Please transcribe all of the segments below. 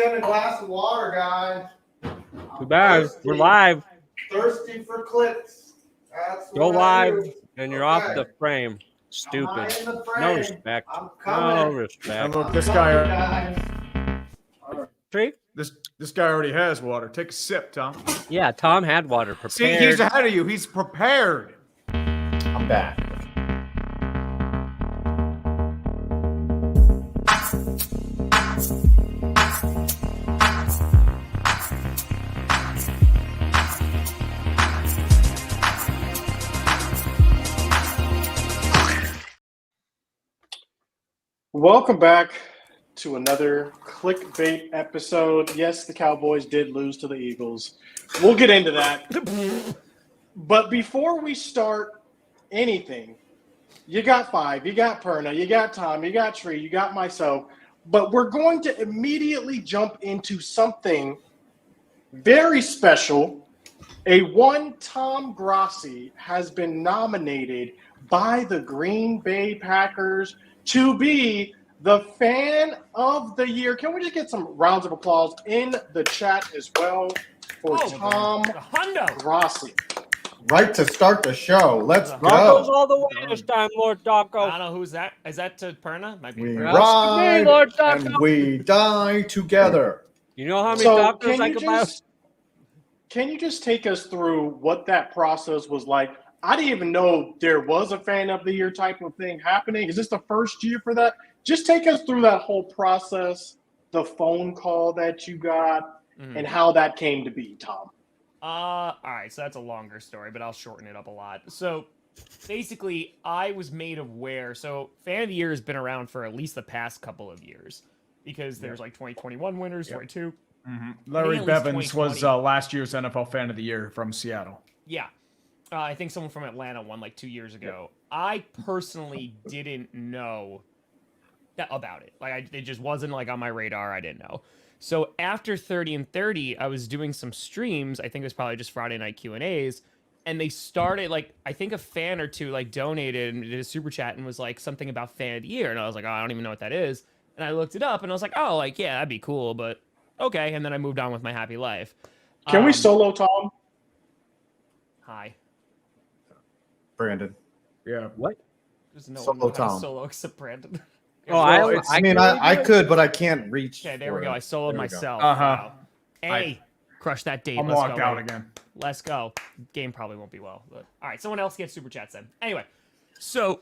get a glass of water, guys. Too bad. We're live. Thirsty for clicks. That's Go what I live, do. and you're off the frame. Stupid. I'm in the frame. No respect. I'm coming. No respect. And look, I'm this coming, guy, guys. Tree? this guy already has water. Take a sip, Tom. Yeah, Tom had water prepared. See, he's ahead of you. He's prepared. I'm back. Welcome back to another clickbait episode. Yes, the Cowboys did lose to the Eagles. We'll get into that. But before we start anything, you got Five, you got Perna, you got Tom, you got Tree, you got myself. But we're going to immediately jump into something very special. One Tom Grassi has been nominated by the Green Bay Packers to be the fan of the year. Can we just get some rounds of applause in the chat as well for Tom Grassi? Right to start the show. Let's Broncos go. all the way this time, Lord Taco. I don't know who's that. Is that to Perna? Might be We Perna. ride Lord Taco. and we die together. You know how many So doctors I could buy? can you just take us through what that process was like? I didn't even know there was a fan of the year type of thing happening. Is this the first year for that? Just take us through that whole process, the phone call that you got, and how that came to be, Tom. All right, so that's a longer story, but I'll shorten it up a lot. So basically, I was made aware. So Fan of the Year has been around for at least the past couple of years because there's like 2021 winners, 22. Larry at least Bevins was 2020. last year's NFL Fan of the Year from Seattle. Yeah. I think someone from Atlanta won like 2 years ago. I personally didn't know about it. It just wasn't like on my radar. I didn't know. So after 30 and 30, I was doing some streams. I think it was probably just Friday night Q&As. And they started, I think a fan or two, donated and did a super chat and was like something about Fan of the Year. And I was like, oh, I don't even know what that is. And I looked it up and I was like, oh, yeah, that'd be cool. But okay. And then I moved on with my happy life. Can we solo Tom? Hi. Brandon. Yeah. What? There's no Solo one knows how to Tom. solo except Brandon. Oh, I could, but I can't reach. Okay, there for we go. it. I soloed There we go. myself. Uh-huh. Wow. Hey, crush that date. I'm Let's locked go, out Ray. again. Let's go. Game probably won't be well. But all right, someone else gets super chats then. Anyway, so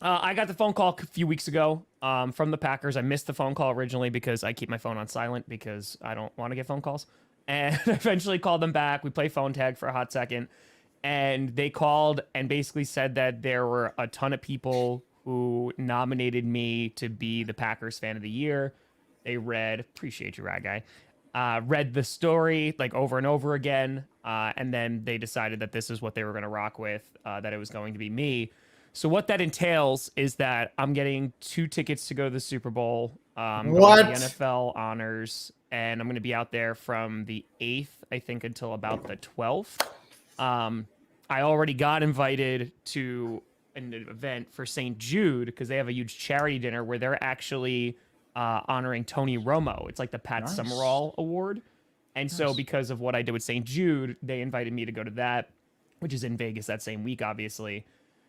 I got the phone call a few weeks ago from the Packers. I missed the phone call originally because I keep my phone on silent because I don't want to get phone calls. And I eventually called them back. We played phone tag for a hot second. And they called and basically said that there were a ton of people who nominated me to be the Packers Fan of the Year. They appreciate you, Rad Guy, read the story over and over again. And then they decided that this is what they were going to rock with, that it was going to be me. So what that entails is that I'm getting 2 tickets to go to the Super Bowl. Going to the NFL honors. And I'm going to be out there from the 8th, I think, until about the 12th. I already got invited to an event for St. Jude because they have a huge charity dinner where they're actually honoring Tony Romo. It's like the Pat Summerall Award. And so because of what I did with St. Jude, they invited me to go to that, which is in Vegas that same week, obviously.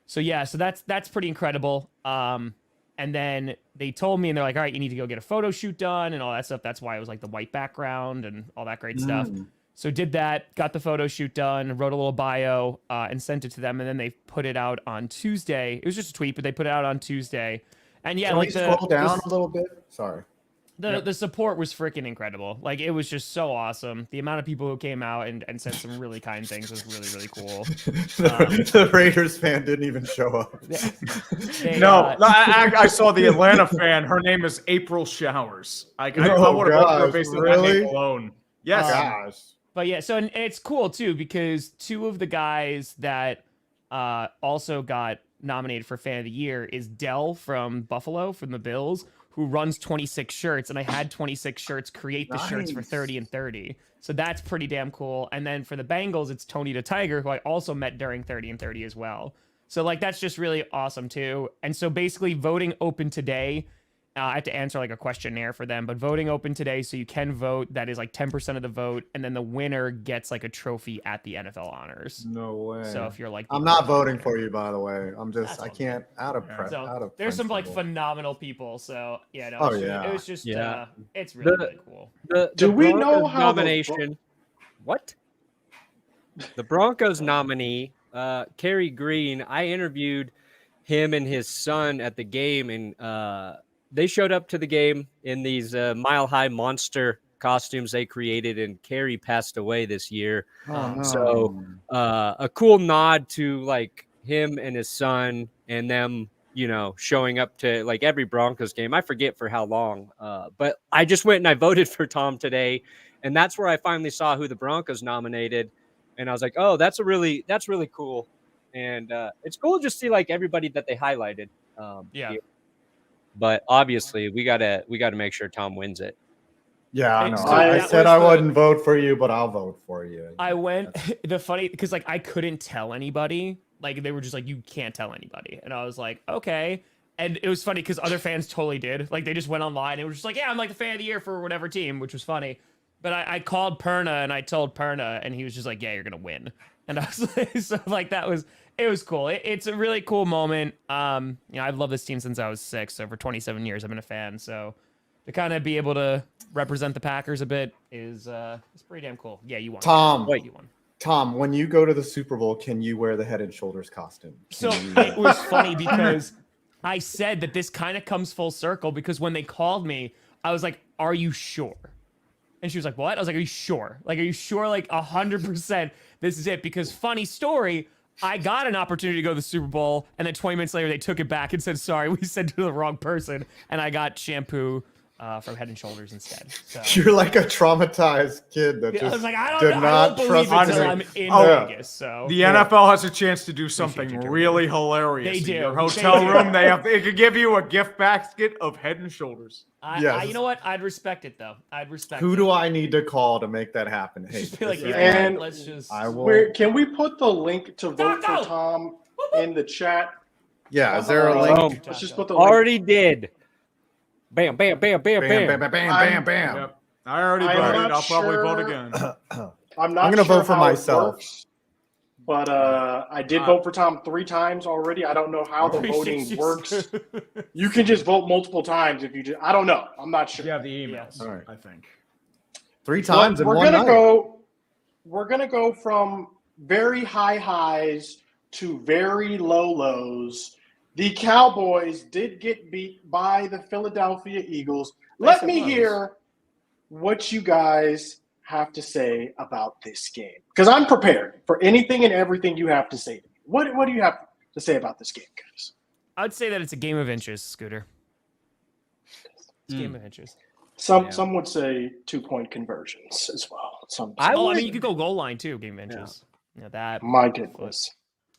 So yeah, so that's pretty incredible. And then they told me, and they're like, all right, you need to go get a photo shoot done and all that stuff. That's why it was the white background and all that great stuff. So did that, got the photo shoot done, wrote a little bio, and sent it to them. And then they put it out on Tuesday. It was just a tweet, but they put it out on Tuesday. And yeah, Can we scroll down a little bit? Sorry. The support was freaking incredible. It was just so awesome. The amount of people who came out and said some really kind things was really, really cool. The Raiders fan didn't even show up. I saw the Atlanta fan. Her name is April Showers. I would have voted for her based on that name alone. Yes. Gosh. But yeah, so and it's cool too because 2 of the guys that also got nominated for Fan of the Year is Dell from Buffalo, from the Bills, who runs 26 shirts, and I had 26 shirts create the shirts for 30 and 30. So that's pretty damn cool. And then for the Bengals, it's Tony the Tiger, who I also met during 30 and 30 as well. So that's just really awesome too. And so basically voting open today. I have to answer like a questionnaire for them, but voting open today, so you can vote. That is like 10% of the vote, and then the winner gets like a trophy at the NFL Honors. No way. So if you're like, I'm not voting for you, by the way. I'm just, That's I all can't, out of prep. So there's some like phenomenal people. So yeah, no, Oh, it's yeah. It was just, Yeah. it's really, really cool. Do we know Broncos how the- nomination? What? The Broncos nominee, Kerry Green. I interviewed him and his son at the game, and they showed up to the game in these Mile High Monster costumes they created, and Kerry passed away this year. Oh, no. So a cool nod to like him and his son, and them, you know, showing up to like every Broncos game. I forget for how long, but I just went and I voted for Tom today, and that's where I finally saw who the Broncos nominated, and I was like, oh, that's really cool, and it's cool just to see like everybody that they highlighted. Here. But obviously, we gotta make sure Tom wins it. Yeah, I know. So I that said was I the- wouldn't vote for you, but I'll vote for you. I went the funny because like I couldn't tell anybody. Like they were just like, you can't tell anybody, and I was like, okay. And it was funny because other fans totally did. Like they just went online and were just like, yeah, I'm like the fan of the year for whatever team, which was funny. But I called Perna and I told Perna, and he was just like, yeah, you're gonna win. And I was like, so like it was cool. It's a really cool moment. You know, I've loved this team since I was 6. So for 27 years, I've been a fan. So to kind of be able to represent the Packers a bit is it's pretty damn cool. Yeah, you won. Tom, Wait, you won. Tom, when you go to the Super Bowl, can you wear the Head and Shoulders costume? So it was funny because I said that this kind of comes full circle because when they called me, I was like, are you sure? And she was like, what? I was like, are you sure? Like, are you sure? Like 100% this is it? Because funny story, I got an opportunity to go to the Super Bowl, and then 20 minutes later, they took it back and said, sorry, we sent it to the wrong person. And I got shampoo from Head and Shoulders instead. So You're like a traumatized kid that I just was like, I did don't not believe trust it until me. I'm in Oh, Vegas. So The NFL has a chance to do something you, Kerry. really hilarious. They in do. Your They hotel do. room, they could give you a gift basket of Head and Shoulders. Yes. you know what? I'd respect it though. I'd respect Who it. do I need to call to make that happen? Hey, Just be like, this is yeah, And let's just. I will. Can we put the link to vote Go! for Tom in the chat? Yeah, is there a Uh, link? Boom. Let's just put the link. Already did. Bam, bam, bam, bam, Bam, bam. bam, bam, bam, I'm- bam, bam. Yep. I already I'm voted. not I'll probably vote sure. again. I'm not I'm gonna sure vote for how it myself. works, but I did vote for Tom 3 times already. I don't know how the voting works. You can just vote multiple times if you just. I don't know. I'm not sure. You have the emails, All right. I think. 3 times in we're one gonna night. go. We're gonna go from very high highs to very low lows. The Cowboys did get beat by the Philadelphia Eagles. Nice Let me and lows. hear what you guys have to say about this game, because I'm prepared for anything and everything you have to say to me. What do you have to say about this game, guys? I'd say that it's a game of inches, Scooter. It's a game of inches. Some would say 2-point conversions as well. I I would- mean, you could go goal line too, game of inches. Yeah, that My goodness.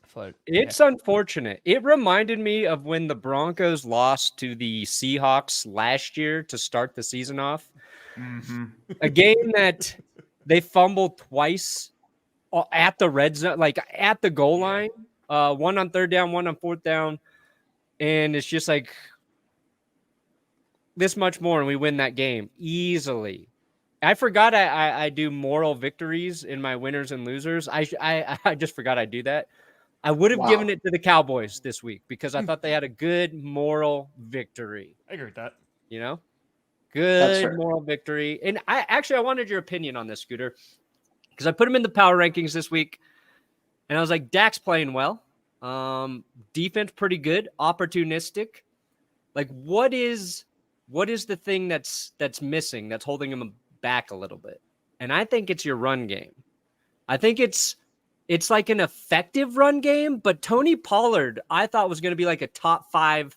foot. It's unfortunate. It reminded me of when the Broncos lost to the Seahawks last year to start the season off. Mm-hmm. A game that they fumbled twice at the red zone, like at the goal line. One on 3rd down, one on 4th down. And it's just like this much more, and we win that game easily. I forgot I do moral victories in my winners and losers. I just forgot I do that. I would have given it to the Cowboys this week because I thought they had a good moral victory. I agree with that. You know, That's good fair. moral victory. And I wanted your opinion on this, Scooter, because I put him in the power rankings this week, and I was like, Dak's playing well, defense pretty good, opportunistic. Like, what is the thing that's missing, that's holding him back a little bit? And I think it's your run game. I think it's like an effective run game, but Tony Pollard, I thought, was going to be like a top 5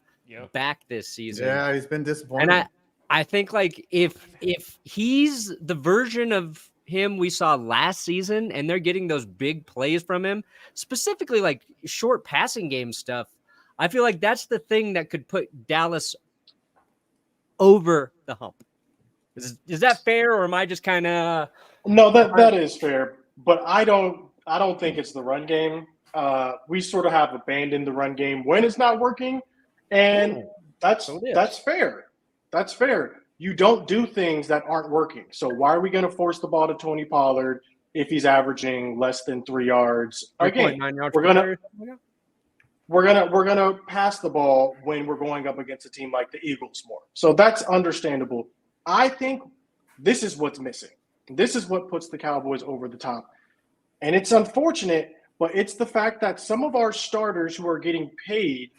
back this season. Yeah, he's been disappointing. And I think like if he's the version of him we saw last season and they're getting those big plays from him, specifically like short passing game stuff, I feel like that's the thing that could put Dallas over the hump. Is that fair, or am I just kind of... No, that is fair, but I don't think it's the run game. We sort of have abandoned the run game when it's not working, and that's fair. That's fair. You don't do things that aren't working. So why are we going to force the ball to Tony Pollard if he's averaging less than 3 yards? Again, 3.9 yards we're per gonna carry. we're gonna pass the ball when we're going up against a team like the Eagles more. So that's understandable. I think this is what's missing. This is what puts the Cowboys over the top. And it's unfortunate, but it's the fact that some of our starters who are getting paid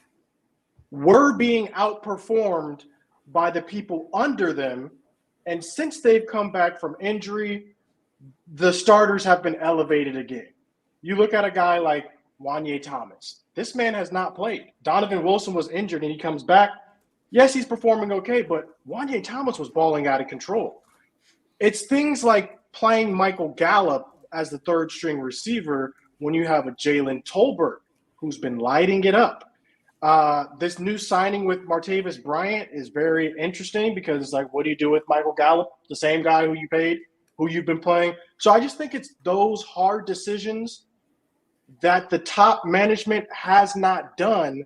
were being outperformed by the people under them. And since they've come back from injury, the starters have been elevated again. You look at a guy like Wanye Thomas. This man has not played. Donovan Wilson was injured and he comes back. Yes, he's performing okay, but Wanye Thomas was balling out of control. It's things like playing Michael Gallup as the third string receiver when you have a Jalen Tolbert who's been lighting it up. This new signing with Martavis Bryant is very interesting because it's like, what do you do with Michael Gallup, the same guy who you paid, who you've been playing? So I just think it's those hard decisions that the top management has not done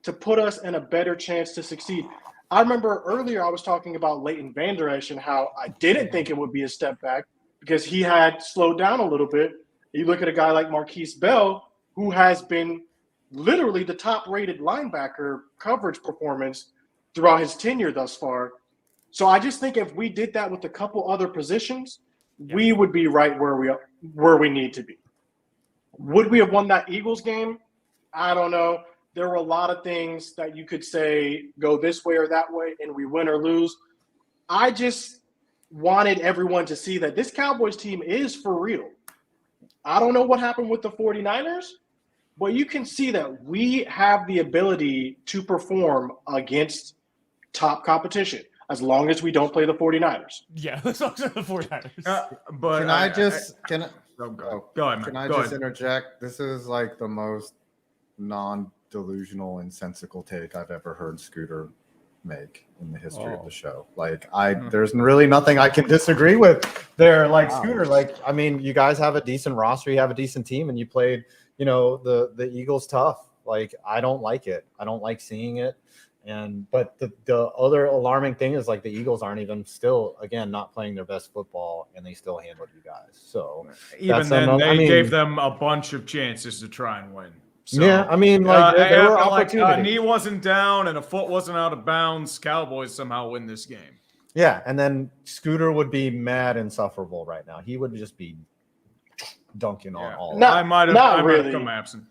to put us in a better chance to succeed. I remember earlier I was talking about Leighton Vander Esch and how I didn't think it would be a step back because he had slowed down a little bit. You look at a guy like Marquise Bell, who has been literally the top-rated linebacker coverage performance throughout his tenure thus far. So I just think if we did that with a couple other positions, we would be right where we need to be. Would we have won that Eagles game? I don't know. There were a lot of things that you could say go this way or that way, and we win or lose. I just wanted everyone to see that this Cowboys team is for real. I don't know what happened with the 49ers, but you can see that we have the ability to perform against top competition as long as we don't play the 49ers. Yeah, as long as the 49ers. But Can I just go ahead, man. Can I Go just ahead. interject? This is like the most non-delusional and sensical take I've ever heard Scooter make in the history of the show. Like there's really nothing I can disagree with there. Like Scooter, like, I mean, you guys have a decent roster, you have a decent team, and you played, the Eagles tough. Like, I don't like it. I don't like seeing it. But the other alarming thing is, like, the Eagles aren't even still, again, not playing their best football, and they still handled you guys. So even then, they gave them a bunch of chances to try and win. So, yeah, I mean, like, there were like opportunities. a knee wasn't down and a foot wasn't out of bounds. Cowboys somehow win this game. Yeah, and then Scooter would be mad insufferable right now. He would just be dunking on all. No, I might have come absent.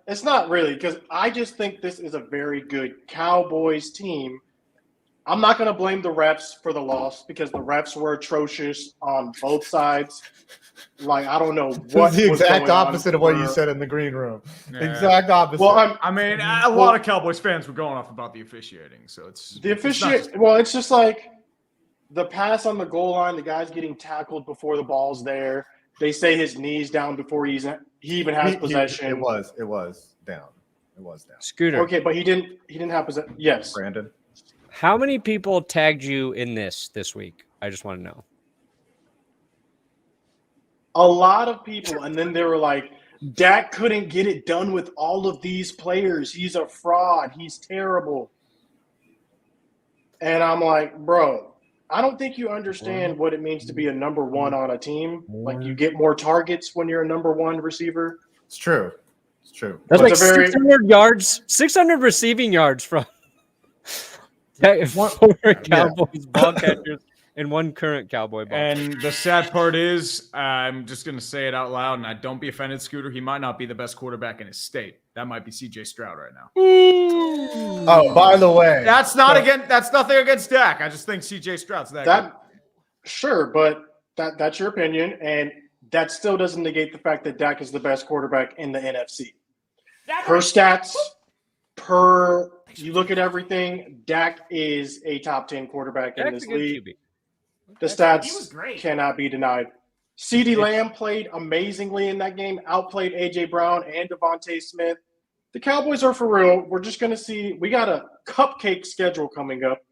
It's not really, because I just think this is a very good Cowboys team. I'm not going to blame the refs for the loss because the refs were atrocious on both sides. Like, I don't know what the exact was going opposite on of what you said in the green room. Yeah. Exact opposite. Well, I mean, a lot of Cowboys fans were going off about the officiating, so it's the officiating. Well, it's just like the pass on the goal line. The guy's getting tackled before the ball's there. They say his knee's down before he even has possession. It was down. It was down. Scooter. Okay, but he didn't have possession. Yes, Brandon. How many people tagged you in this week? I just want to know. a lot of people, and then they were like, Dak couldn't get it done with all of these players. He's a fraud. He's terrible. And I'm like, bro, I don't think you understand what it means to be a number one on a team. Like, you get more targets when you're a number one receiver. It's true. It's true. That's But like 600 yards, 600 receiving yards from four Cowboys ball catchers and one current Cowboy ball. And the sad part is, I'm just going to say it out loud, and I don't be offended, Scooter. He might not be the best quarterback in his state. That might be C.J. Stroud right now. Oh, by the way, That's nothing against Dak. I just think C.J. Stroud's that good. Sure, but that's your opinion, and that still doesn't negate the fact that Dak is the best quarterback in the NFC. Per stats, you look at everything, Dak is a top 10 quarterback in this league. QB. The stats cannot be denied. CeeDee Lamb played amazingly in that game, outplayed A.J. Brown and Devontae Smith. The Cowboys are for real. We're just going to see. We got a cupcake schedule coming up,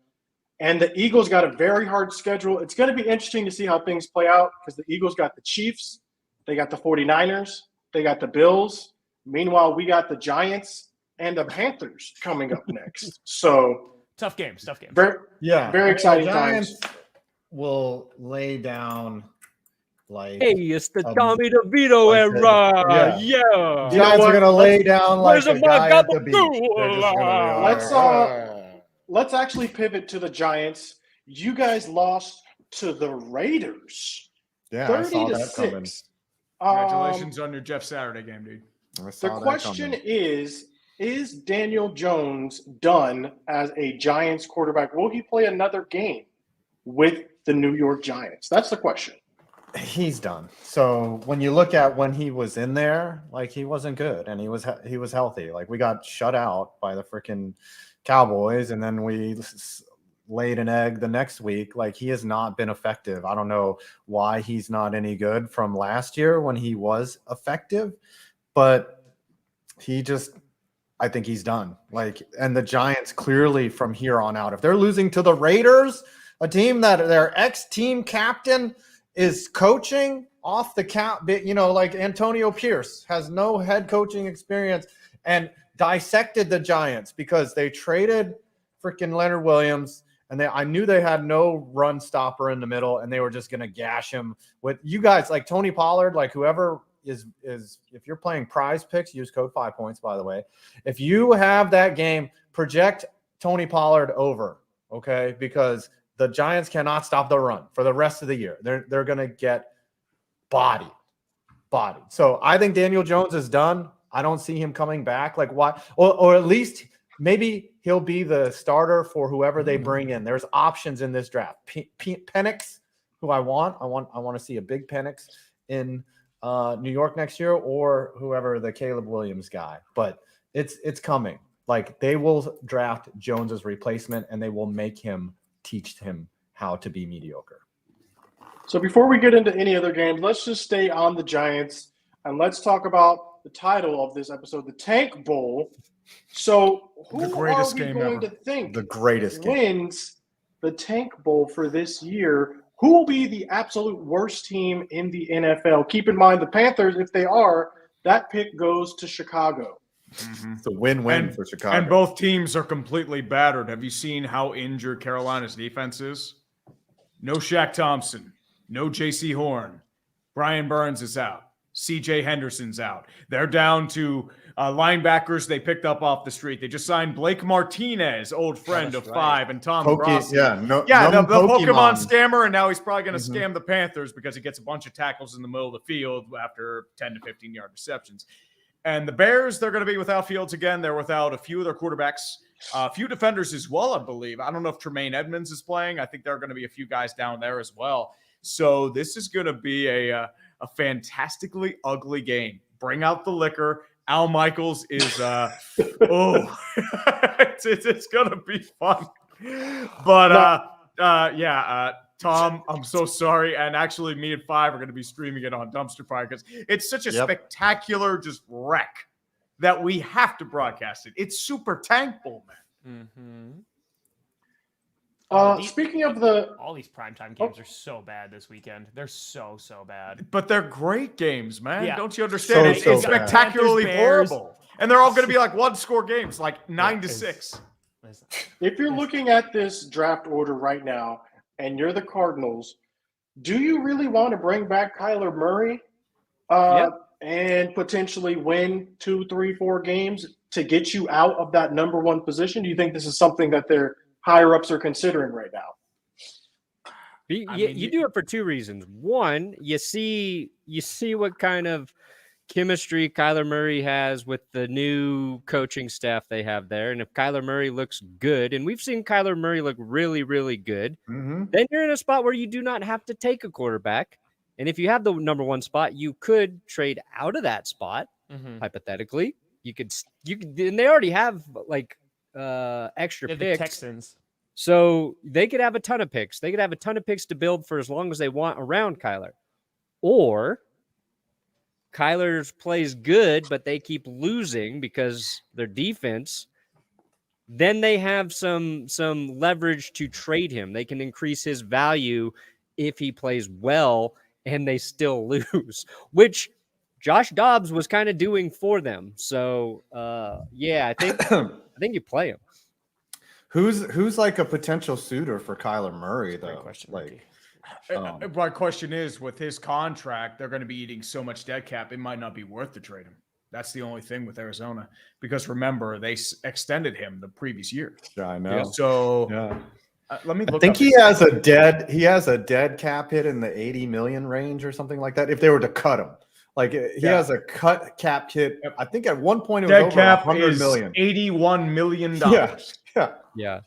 and the Eagles got a very hard schedule. It's going to be interesting to see how things play out because the Eagles got the Chiefs, they got the 49ers, they got the Bills. Meanwhile, we got the Giants and the Panthers coming up next. So Tough games. Very, Yeah, very exciting the times. Giants will lay down like Hey, it's the Um, Tommy DeVito like era. yeah. Yeah. You know Giants what? are gonna lay down like Where's a my guy at the beach. They're just gonna be Let's, like, Let's actually pivot to the Giants. You guys lost to the Raiders, yeah, I saw that 30-6. coming. Congratulations on your Jeff Saturday game, dude. I The saw that question coming. is Daniel Jones done as a Giants quarterback? Will he play another game with the New York Giants? That's the question. He's done. So when you look at when he was in there, like he wasn't good, and he was healthy. Like we got shut out by the freaking Cowboys, and then we laid an egg the next week. Like he has not been effective. I don't know why he's not any good from last year when he was effective, but I think he's done. Like, and the Giants clearly from here on out, if they're losing to the Raiders, a team that their ex-team captain is coaching off the count, like Antonio Pierce has no head coaching experience and dissected the Giants because they traded freaking Leonard Williams, and I knew they had no run stopper in the middle, and they were just going to gash him with you guys like Tony Pollard, like whoever is if you're playing prize picks, use code 5 points, by the way. If you have that game, project Tony Pollard over, okay? Because the Giants cannot stop the run for the rest of the year. They're going to get bodied. So I think Daniel Jones is done. I don't see him coming back. Like what? Or at least maybe he'll be the starter for whoever they bring in. There's options in this draft. Penix, who I want to see a big Penix in New York next year, or whoever the Caleb Williams guy. But it's coming. Like they will draft Jones's replacement, and they will make him teach him how to be mediocre. So before we get into any other games, let's just stay on the Giants and let's talk about the title of this episode, the Tank Bowl. So who The greatest are we game going ever. to think The greatest game. wins the Tank Bowl for this year? Who will be the absolute worst team in the NFL? Keep in mind the Panthers, if they are, that pick goes to Chicago. It's a win-win for Chicago. And both teams are completely battered. Have you seen how injured Carolina's defense is? No Shaq Thompson. No J.C. Horn. Brian Burns is out. C.J. Henderson's out. They're down to linebackers they picked up off the street. They just signed Blake Martinez, old friend of five, and Tom Grossi. The Pokemon scammer, and now he's probably going to scam the Panthers because he gets a bunch of tackles in the middle of the field after 10 to 15-yard receptions. And the Bears, they're going to be without Fields again. They're without a few of their quarterbacks, a few defenders as well, I believe. I don't know if Tremaine Edmonds is playing. I think there are going to be a few guys down there as well. So this is going to be a fantastically ugly game. Bring out the liquor. Al Michaels is, it's going to be fun. But, Tom, I'm so sorry. And actually, me and Five are going to be streaming it on Dumpster Fire because it's such a spectacular just wreck that we have to broadcast it. It's super Tank Bowl, man. Speaking of all these primetime games are so bad this weekend. They're so bad. But they're great games, man. Yeah. Don't you understand? So it's bad. spectacularly Panthers, horrible. And they're all going to be like one-score games, like 9-6. If you're looking at this draft order right now and you're the Cardinals, do you really want to bring back Kyler Murray and potentially win 2, 3, 4 games to get you out of that number one position? Do you think this is something that their higher-ups are considering right now? You do it for two reasons. One, you see what kind of chemistry Kyler Murray has with the new coaching staff they have there. And if Kyler Murray looks good, and we've seen Kyler Murray look really, really good, then you're in a spot where you do not have to take a quarterback. And if you have the number one spot, you could trade out of that spot, hypothetically. You could, and they already have like extra picks. The Texans. So they could have a ton of picks. They could have a ton of picks to build for as long as they want around Kyler. Or Kyler plays good, but they keep losing because their defense. Then they have some leverage to trade him. They can increase his value if he plays well, and they still lose, which Josh Dobbs was kind of doing for them. So, I think you play him. Who's like a potential suitor for Kyler Murray though? Great question, Like, Ricky. My question is, with his contract, they're going to be eating so much dead cap, it might not be worth to trade him. That's the only thing with Arizona, because remember they extended him the previous year. yeah, I know. So Yeah. let me I look. think up he his- has a dead cap hit in the 80 million range or something like that. If they were to cut him, like he has a cut cap hit. I think at one point it was dead over cap 100 is million. $81 million. Yeah. Yeah.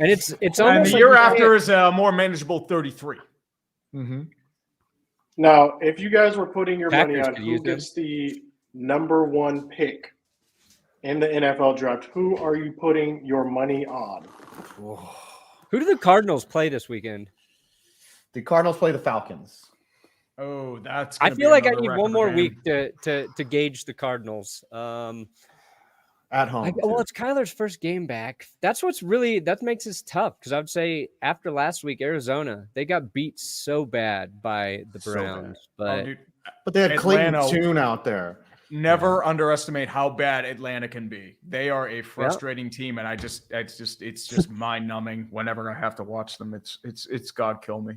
And it's And almost the like year you after is a more manageable 33. Mm-hmm. Now, if you guys were putting your money Packers on could who use him. gets the number 1 pick in the NFL draft, who are you putting your money on? Who do the Cardinals play this weekend? The Cardinals play the Falcons Oh, that's. I gonna feel be like I another need record one more game. week to gauge the Cardinals. at home. Well, too. it's Kyler's first game back. That's that makes this tough, because I would say after last week, Arizona, they got beat so bad by the So bad. Browns. Oh, But dude, But they had Clayton Atlanta- Tune out there. never underestimate how bad Atlanta can be. They are a frustrating team, and it's just mind numbing whenever I have to watch them. It's God kill me.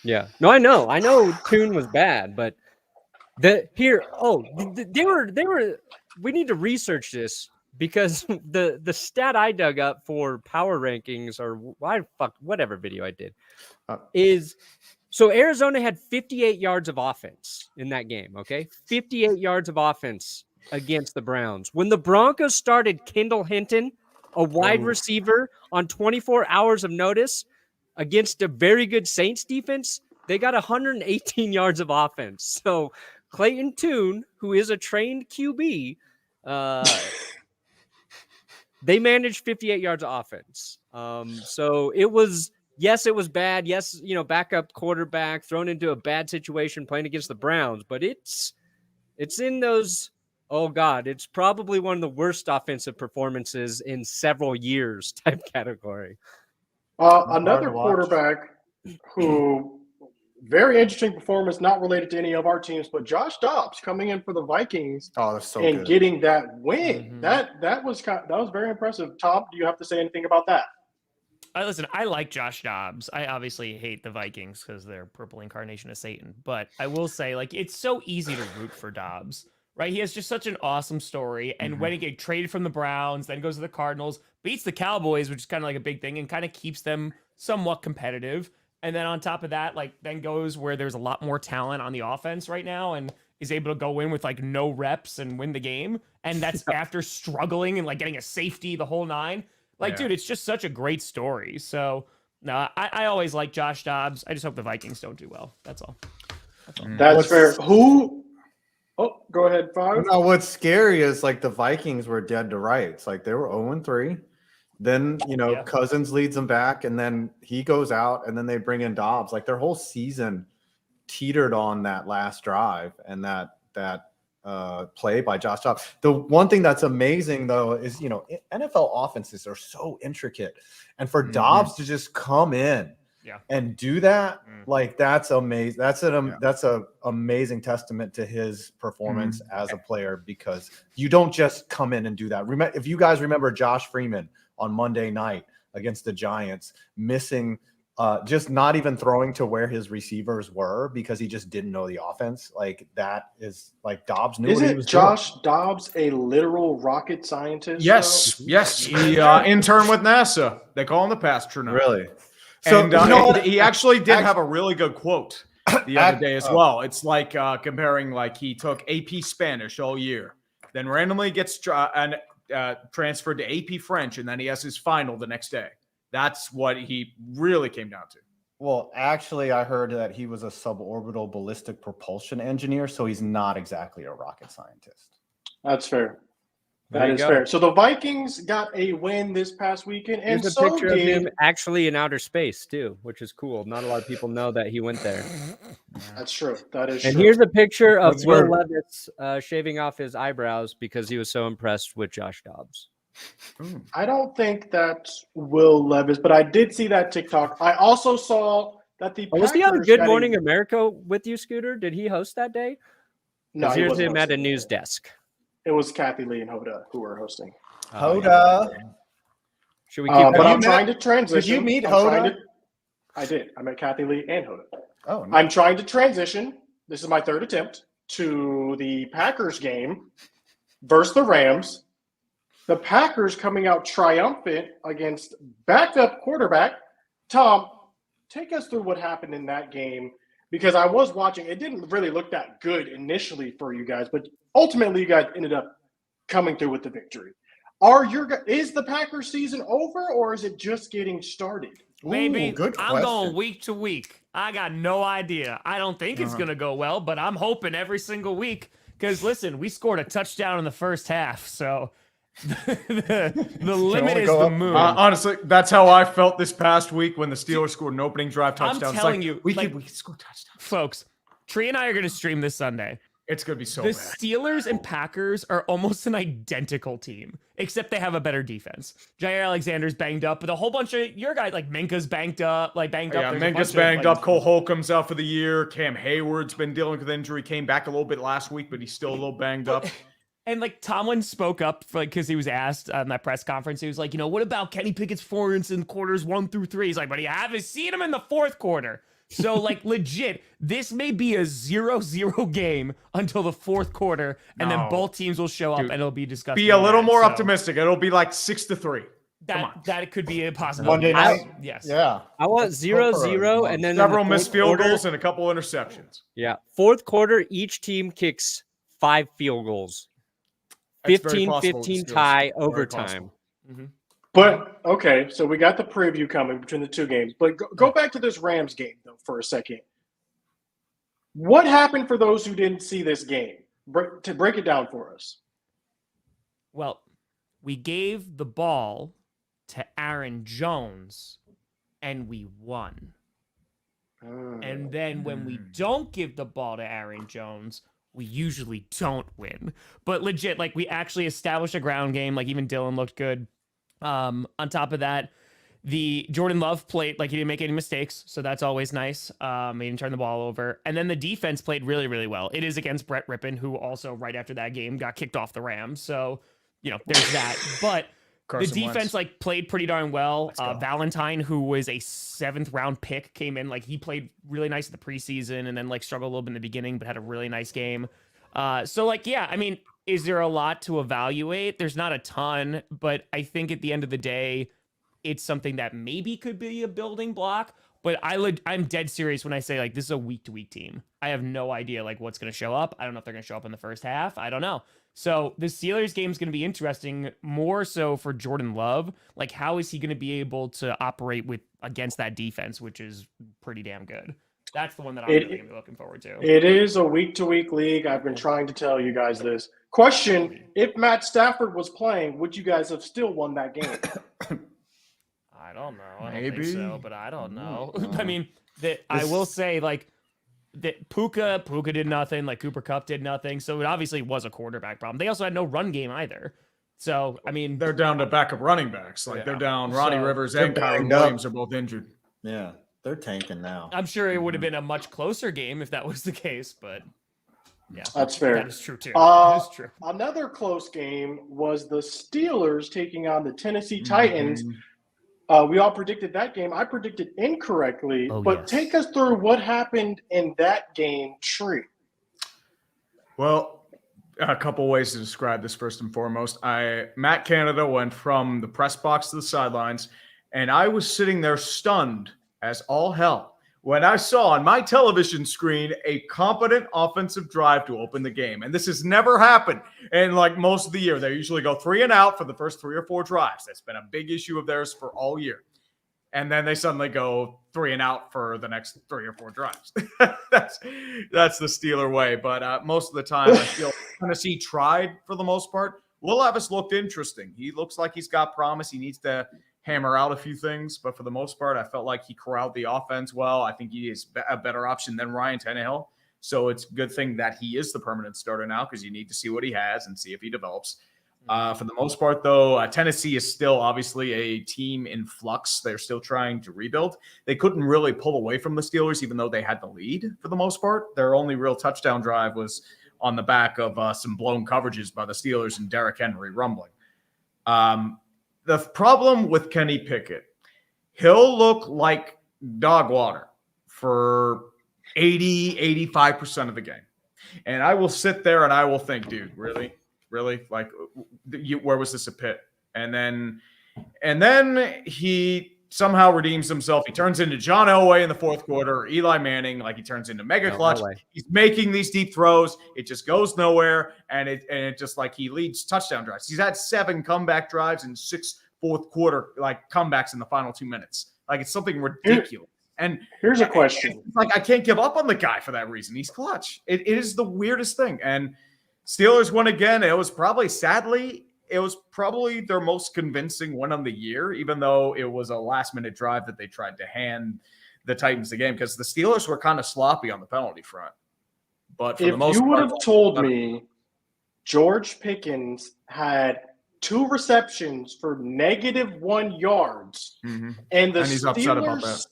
yeah, no, I know Tune was bad, but they were. We need to research this, because the stat I dug up for power rankings, or whatever video I did, is so Arizona had 58 yards of offense in that game. Okay, 58 yards of offense against the Browns. When the Broncos started Kendall Hinton, a wide receiver, on 24 hours of notice against a very good Saints defense, they got 118 yards of offense. So Clayton Tune, who is a trained QB, they managed 58 yards of offense. So it was bad. Yes, backup quarterback thrown into a bad situation playing against the Browns, but it's in those, oh God, it's probably one of the worst offensive performances in several years type category. Another to watch. quarterback who, very interesting performance, not related to any of our teams, but Josh Dobbs coming in for the Vikings Oh, they're so and good. getting that win. Mhm. That was very impressive. Tom, do you have to say anything about that? Listen, I like Josh Dobbs. I obviously hate the Vikings because they're purple incarnation of Satan. But I will say, like, it's so easy to root for Dobbs, right? He has just such an awesome story. And when he get traded from the Browns, then goes to the Cardinals, beats the Cowboys, which is kind of like a big thing, and kind of keeps them somewhat competitive. And then on top of that, like, then goes where there's a lot more talent on the offense right now, and is able to go in with like no reps and win the game. And that's after struggling and like getting a safety the whole 9. Like, dude, it's just such a great story. So, no, I always like Josh Dobbs. I just hope the Vikings don't do well. That's all. That's fair. Who? Oh, go ahead, Five. No, what's scary is like the Vikings were dead to rights. Like they were 0-3. Then, Cousins leads them back, and then he goes out, and then they bring in Dobbs. Like their whole season teetered on that last drive and that play by Josh Dobbs. The one thing that's amazing though is, NFL offenses are so intricate, and for Dobbs to just come in and do that, like that's amazing. That's an amazing testament to his performance as a player, because you don't just come in and do that. If you guys remember Josh Freeman on Monday night against the Giants, missing just not even throwing to where his receivers were because he just didn't know the offense. Like that is like Dobbs knew what he was Josh doing. Dobbs a literal rocket scientist? Yes. He interned with NASA. They call him the Pastronaut. Really? So And, he actually did have a really good quote the other day as well. It's like comparing, like, he took AP Spanish all year, then randomly gets transferred to AP French, and then he has his final the next day. That's what he really came down to. Well, actually, I heard that he was a suborbital ballistic propulsion engineer, so he's not exactly a rocket scientist. That's fair. There That you is go. fair. So the Vikings got a win this past weekend, and Here's a so picture of him did. actually in outer space too, which is cool. Not a lot of people know that he went there. That's true. That is And true. here's a picture of That's Will where- Levis shaving off his eyebrows because he was so impressed with Josh Dobbs. I don't think that's Will Levis, but I did see that TikTok. I also saw that the Was he on Packers Good got a- Morning America with you, Scooter? Did he host that day? No, he Here's wasn't him at a hosting. news desk. It was Kathy Lee and Hoda who were hosting. Hoda. Should we keep But going? I'm trying to transition. Did you meet I'm Hoda? trying to- I did. I met Kathy Lee and Hoda. Oh, no. I'm trying to transition. This is my third attempt to the Packers game versus the Rams. The Packers coming out triumphant against backup quarterback. Tom, take us through what happened in that game, because I was watching. It didn't really look that good initially for you guys, but ultimately you guys ended up coming through with the victory. Is the Packers season over, or is it just getting started? Maybe. Good I'm question. going week to week. I got no idea. I don't think it's going to go well, but I'm hoping every single week. Because, listen, we scored a touchdown in the first half, so the limit only is go the up. moon. Honestly, that's how I felt this past week when the Steelers scored an opening drive touchdown. I'm telling you, we like, could score touchdowns. folks, Tree and I are going to stream this Sunday. It's gonna be so The bad. Steelers and Packers are almost an identical team, except they have a better defense. Jair Alexander's banged up, but a whole bunch of your guys, like Minka's banged up. Yeah, There's a Minka's bunch of, banged like, up. Cole Holcomb's out for the year. Cam Hayward's been dealing with injury. Came back a little bit last week, but he's still a little banged up. And like Tomlin spoke up because he was asked on that press conference. He was like, what about Kenny Pickett's performance in quarters 1 through 3? He's like, but you haven't seen him in the fourth quarter. So like legit, this may be a 0-0 game until the fourth quarter, and then No. both teams will show up Dude, and it'll be discussed. Be a little more optimistic. It'll be like 6-3. Come on. That could be a possibility. Monday night? Yes. Yeah. I want 0-0, and then in Several the missed fourth field quarter- goals and a couple interceptions. Yeah, fourth quarter, each team kicks 5 field goals. That's very possible with 15-15 the Steelers. tie, Very overtime. possible. Mhm. But, okay, so we got the preview coming between the two games. But go back to this Rams game, though, for a second. What happened for those who didn't see this game? To break it down for us. Well, we gave the ball to Aaron Jones, and we won. And then when we don't give the ball to Aaron Jones, we usually don't win. But legit, like, we actually established a ground game. Like, even Dylan looked good. On top of that, the Jordan Love played, like, he didn't make any mistakes, so that's always nice. He didn't turn the ball over. And then the defense played really, really well. It is against Brett Rippon, who also, right after that game, got kicked off the Rams. So, there's that. But Carson the defense, Wentz. like, played pretty darn well. go. Valentine, who was a 7th-round pick, came in. Like, he played really nice in the preseason and then, like, struggled a little bit in the beginning, but had a really nice game. So, like, yeah, I mean, is there a lot to evaluate? There's not a ton, but I think at the end of the day, it's something that maybe could be a building block. But I'm dead serious when I say, like, this is a week-to-week team. I have no idea, like, what's going to show up. I don't know if they're going to show up in the first half. I don't know. So the Steelers game is going to be interesting, more so for Jordan Love. Like, how is he going to be able to operate against that defense, which is pretty damn good? That's the one that I'm really going to be looking forward to. It is a week-to-week league. I've been trying to tell you guys this. Question, if Matt Stafford was playing, would you guys have still won that game? I don't know. I don't Maybe. think so, but I don't know. I mean, I will say, like, that Puka did nothing. Like, Cooper Kupp did nothing. So it obviously was a quarterback problem. They also had no run game either. So, I mean, They're down to backup running backs. Like, they're down. Ronnie So- Rivers and They're Kyron banged up. Williams are both injured. Yeah. They're tanking now. I'm sure it would have been a much closer game if that was the case, but yeah, That's fair. that is true too. That is true. Another close game was the Steelers taking on the Tennessee Titans. We all predicted that game. I predicted incorrectly, but yes. take us through what happened in that game, Tree. Well, a couple ways to describe this. First and foremost, Matt Canada went from the press box to the sidelines, and I was sitting there stunned as all hell when I saw on my television screen a competent offensive drive to open the game. And this has never happened in like most of the year. They usually go 3 and out for the first 3 or 4 drives. That's been a big issue of theirs for all year. And then they suddenly go 3 and out for the next 3 or 4 drives. that's the Steeler way. But most of the time, I feel Tennessee tried for the most part. Will Levis looked interesting. He looks like he's got promise. He needs to hammer out a few things. But for the most part, I felt like he corralled the offense well. I think he is a better option than Ryan Tannehill. So it's a good thing that he is the permanent starter now because you need to see what he has and see if he develops. For the most part, though, Tennessee is still obviously a team in flux. They're still trying to rebuild. They couldn't really pull away from the Steelers, even though they had the lead for the most part. Their only real touchdown drive was on the back of some blown coverages by the Steelers and Derrick Henry rumbling. the problem with Kenny Pickett, he'll look like dog water for 85% of the game. And I will sit there and I will think, dude, really? Like, where was this a pit? And then he somehow redeems himself. He turns into John Elway in the fourth quarter, or Eli Manning, like he turns into mega clutch. No way. He's making these deep throws. It just goes nowhere. And it just like he leads touchdown drives. He's had 7 comeback drives and 6 fourth quarter like comebacks in the final 2 minutes. Like it's something ridiculous. And here's a question. Like I can't give up on the guy for that reason. He's clutch. It is the weirdest thing. And Steelers won again. It was probably their most convincing win of the year, even though it was a last-minute drive that they tried to hand the Titans the game because the Steelers were kind of sloppy on the penalty front. But for the most part, if you would have told me George Pickens had 2 receptions for -1 yards, and the he's upset about Steelers that.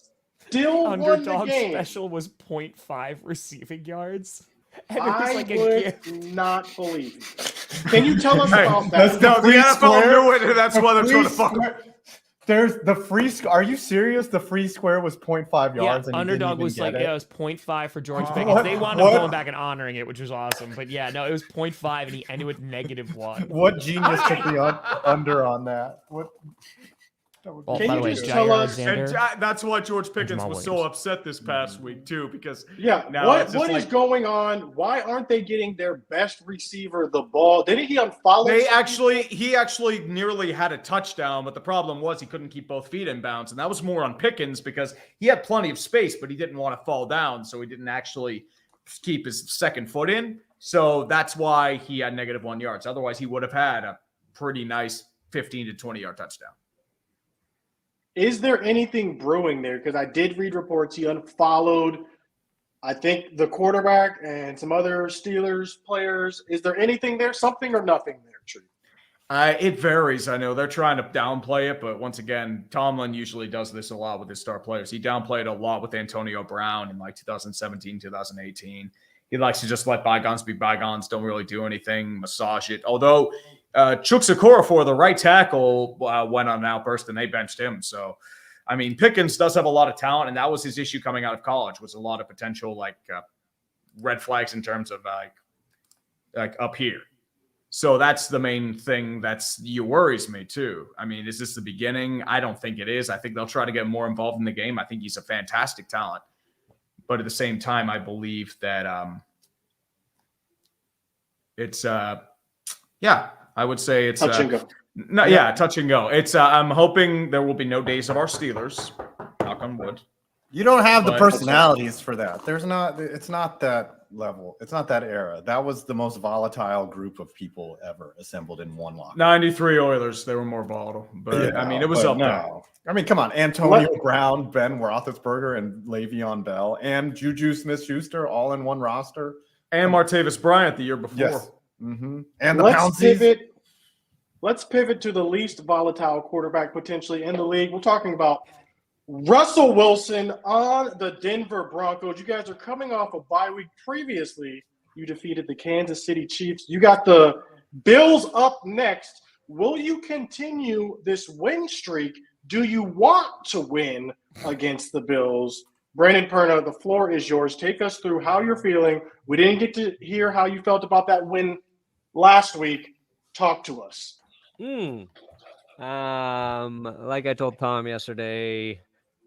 still won the Underdog game, special was 0.5 receiving yards. And it was I like would not believe you. Can you tell us about that? No, the NFL square? knew it, and that's why they're trying to fuck. There's the free. Are you serious? The free square was 0.5 yards. Yeah, and underdog was like, it was 0.5 for George Pickens. What- They wound up what- going back and honoring it, which was awesome. But yeah, no, it was 0.5, and he ended with -1. What genius took the under on that? What? Well, Can by you the way, just Jair tell us- Alexander, And that's why George Pickens Jamal was so Williams. upset this past week too, because Yeah, now it's what just is like- going on? Why aren't they getting their best receiver the ball? Didn't he unfollow? he actually nearly had a touchdown, but the problem was he couldn't keep both feet in bounds, and that was more on Pickens because he had plenty of space, but he didn't want to fall down, so he didn't actually keep his second foot in. So that's why he had -1 yards. Otherwise, he would have had a pretty nice 15 to 20-yard touchdown. Is there anything brewing there? Because I did read reports he unfollowed, I think, the quarterback and some other Steelers players. Is there anything there? Something or nothing there, Tree? It varies. I know they're trying to downplay it, but once again, Tomlin usually does this a lot with his star players. He downplayed a lot with Antonio Brown in like 2017, 2018. He likes to just let bygones be bygones, don't really do anything, massage it. Although Chukwuezekorfor for the right tackle went on an outburst and they benched him. So, I mean, Pickens does have a lot of talent, and that was his issue coming out of college, was a lot of potential red flags in terms of like up here. So that's the main thing worries me too. I mean, is this the beginning? I don't think it is. I think they'll try to get more involved in the game. I think he's a fantastic talent. But at the same time, I believe that it's I would say it's Touch and go. touch and go. It's I'm hoping there will be no days of our Steelers. Knock on wood. You don't have the But- personalities for that. There's not. It's not that level. It's not that era. That was the most volatile group of people ever assembled in one lot. 93 Oilers, they were more volatile. But I mean, it was but up there. no. I mean, come on. Antonio Brown, Ben Roethlisberger, and Le'Veon Bell, and Juju Smith-Schuster all in one roster. And Martavis Bryant the year before. Yes. Mm-hmm. And the Let's Pouncies. pivot. Let's pivot to the least volatile quarterback potentially in the league. We're talking about Russell Wilson on the Denver Broncos. You guys are coming off a bye week. Previously, you defeated the Kansas City Chiefs. You got the Bills up next. Will you continue this win streak? Do you want to win against the Bills? Brandon Perna, the floor is yours. Take us through how you're feeling. We didn't get to hear how you felt about that win last week. Talk to us. Like I told Tom yesterday,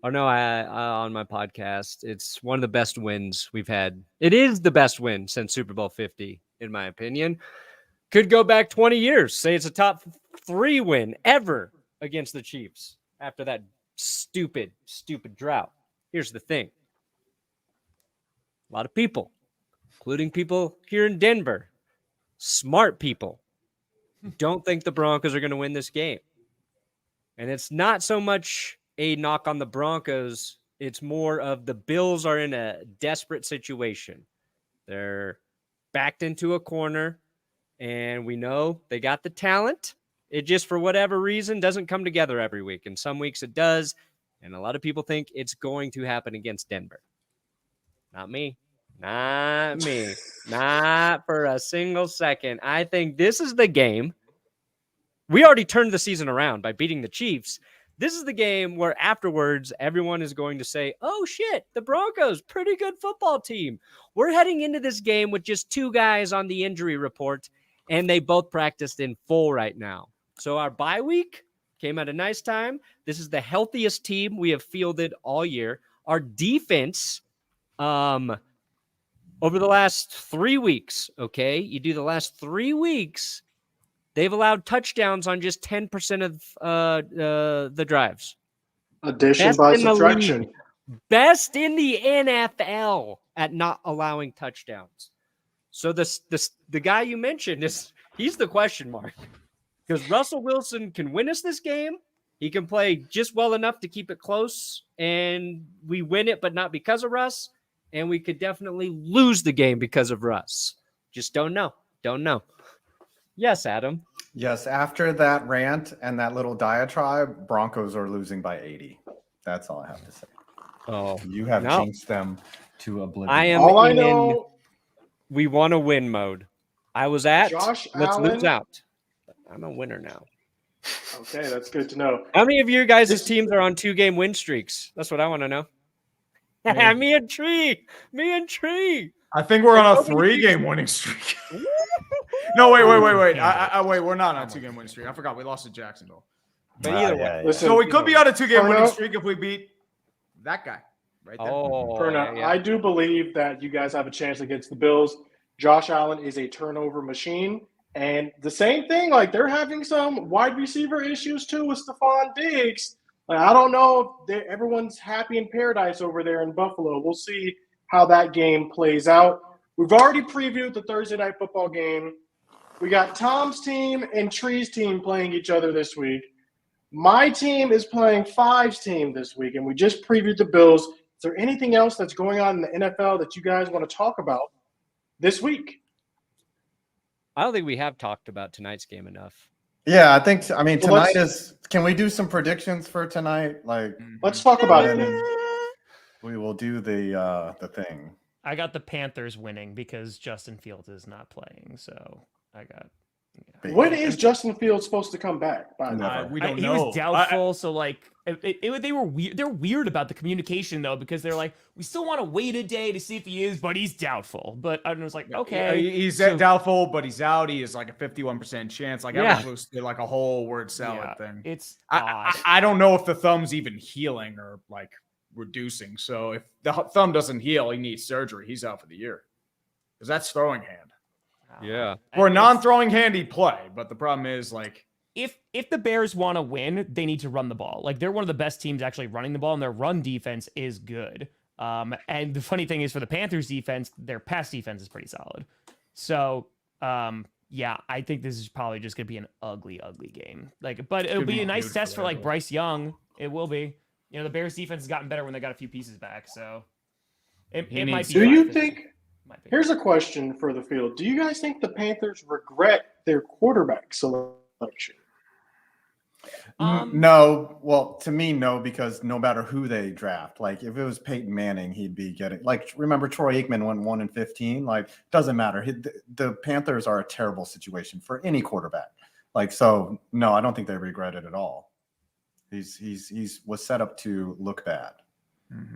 or no, on my podcast, it's one of the best wins we've had. It is the best win since Super Bowl 50, in my opinion. Could go back 20 years. Say it's a top 3 win ever against the Chiefs after that stupid drought. Here's the thing. A lot of people, including people here in Denver, smart people, don't think the Broncos are going to win this game. And it's not so much a knock on the Broncos. It's more of the Bills are in a desperate situation. They're backed into a corner, and we know they got the talent. It just, for whatever reason, doesn't come together every week. And some weeks it does. And a lot of people think it's going to happen against Denver. Not me. Not me. Not for a single second. I think this is the game we already turned the season around by beating the Chiefs. This is the game where afterwards everyone is going to say, oh shit, the Broncos, pretty good football team. We're heading into this game with just 2 guys on the injury report, and they both practiced in full right now. So our bye week came at a nice time. This is the healthiest team we have fielded all year. Our defense, over the last 3 weeks, okay, you do the last 3 weeks, they've allowed touchdowns on just 10% of the drives. Addition Best by in the subtraction. league. Best in the NFL at not allowing touchdowns. So the guy you mentioned he's the question mark. Because Russell Wilson can win us this game. He can play just well enough to keep it close, and we win it, but not because of Russ. And we could definitely lose the game because of Russ. Just don't know. Don't know. Yes, Adam. Yes, after that rant and that little diatribe, Broncos are losing by 80. That's all I have to say. Oh, You have jinxed them to oblivion. I am All I in know, we want to win mode. I was at Josh let's lose Allen. out. I'm a winner now. Okay, that's good to know. How many of you guys' teams are on 2-game win streaks? That's what I want to know. Me and Tree. I think we're on a 3-game winning streak. No, wait. Wait, we're not on a 2-game winning streak. I forgot we lost to Jacksonville. But either way. Listen, So we could be on a 2-game winning Bruno. streak if we beat that guy right there. Oh, Perna, yeah. I do believe that you guys have a chance against the Bills. Josh Allen is a turnover machine. And the same thing, like they're having some wide receiver issues too with Stephon Diggs. Like, I don't know if everyone's happy in paradise over there in Buffalo. We'll see how that game plays out. We've already previewed the Thursday night football game. We got Tom's team and Tree's team playing each other this week. My team is playing Five's team this week, and we just previewed the Bills. Is there anything else that's going on in the NFL that you guys want to talk about this week? I don't think we have talked about tonight's game enough. Yeah, I mean, So tonight is. Can we do some predictions for tonight? Like, Let's talk about it then. we will do the thing. I got the Panthers winning because Justin Fields is not playing. So I got. Yeah. When is Justin Fields supposed to come back? By the way? Never. We don't He know. was doubtful, so like they were weird. They're weird about the communication though, because they're like, we still want to wait a day to see if he is, but he's doubtful. But I was like, okay, He's so- doubtful, but he's out. He is like a 51% chance. Like, Yeah. that was like a whole word salad yeah, thing. it's I, odd. I don't know if the thumb's even healing or like reducing. So if the thumb doesn't heal, he needs surgery. He's out for the year because that's throwing hand. Yeah. For a It's- non-throwing hand, he'd play, but the problem is like if the Bears want to win, they need to run the ball. Like they're one of the best teams actually running the ball, and their run defense is good. And the funny thing is for the Panthers defense, their pass defense is pretty solid. So, yeah, I think this is probably just gonna be an ugly game. Like, but it'll gonna be be a nice beautiful, test for like though. Bryce Young. It will be. You know, the Bears defense has gotten better when they got a few pieces back. So it He might needs be. to. Do you 5-50. think? Might be. Here's a question for the field. Do you guys think the Panthers regret their quarterback selection? No, well, to me, no, because no matter who they draft, like if it was Peyton Manning, he'd be getting like. Remember, Troy Aikman went 1-15. Like, doesn't matter. The Panthers are a terrible situation for any quarterback. Like, so no, I don't think they regret it at all. He's was set up to look bad.